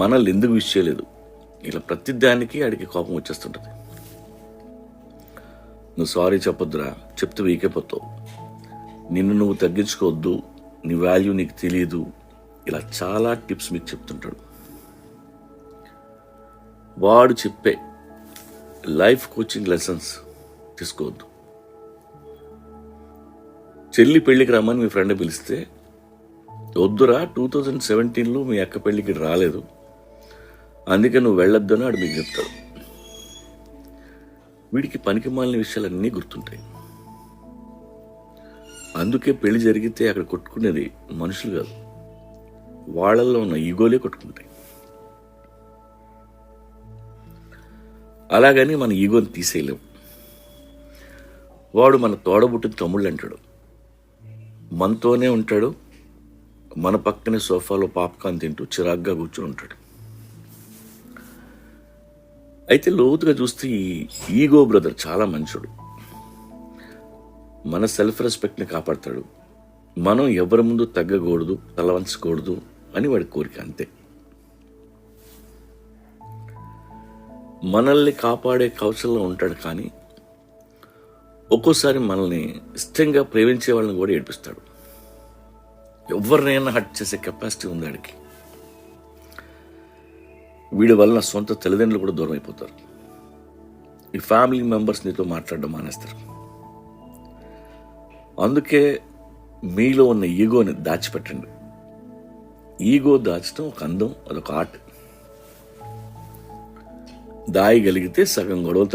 మనల్ని ఎందుకు విష్ చేయలేదు, ఇలా ప్రతి దానికి ఆడికి కోపం వచ్చేస్తుంటుంది. నువ్వు సారీ చెప్పొద్దురా, చెప్తే వీకైపోతావు, నిన్ను నువ్వు తగ్గించుకోవద్దు, నీ వాల్యూ నీకు తెలియదు, ఇలా చాలా టిప్స్ మీకు చెప్తుంటాడు. వాడు చెప్పే లైఫ్ కోచింగ్ లెసన్స్ తీసుకోవద్దు. చెల్లి పెళ్ళికి రమ్మని మీ ఫ్రెండ్ పిలిస్తే వద్దురా, 2017లో మీ అక్క పెళ్ళికి రాలేదు, అందుకే నువ్వు వెళ్ళొద్దు అని ఆడు మీకు చెప్తాడు. వీడికి పనికి మాలిన విషయాలన్నీ గుర్తుంటాయి. అందుకే పెళ్లి జరిగితే అక్కడ కొట్టుకునేది మనుషులు కాదు, వాళ్ళల్లో ఉన్న ఈగోలే కొట్టుకుంటాయి. అలాగని మన ఈగోని తీసేయలేం. వాడు మన తోడబుట్టిన తమ్ముళ్ళు అంటాడు, మనతోనే ఉంటాడు, మన పక్కనే సోఫాలో పాప్కార్న్ తింటూ చిరాగ్గా కూర్చొని ఉంటాడు. అయితే లోతుగా చూస్తే ఈ ఈగో బ్రదర్ చాలా మంచోడు. మన సెల్ఫ్ రెస్పెక్ట్ని కాపాడతాడు. మనం ఎవరి ముందు తగ్గకూడదు, తల వంచకూడదు అని వాడి కోరిక, అంతే. మనల్ని కాపాడే కౌశల్లో ఉంటాడు, కానీ ఒక్కోసారి మనల్ని ఇష్టంగా ప్రేమించే వాళ్ళని కూడా ఏడిపిస్తాడు. ఎవరినైనా హర్ట్ చేసే కెపాసిటీ ఉంది వాడికి. వీడి వలన సొంత తల్లిదండ్రులు కూడా దూరం అయిపోతారు. ఈ ఫ్యామిలీ మెంబర్స్ నీతో మాట్లాడడం మానేస్తారు. అందుకే మీలో ఉన్న ఈగోని దాచిపెట్టండి. ఈగో దాచడం ఒక అందం, అదొక ఆర్ట్. దాయగలిగితే సగం గొడవలతో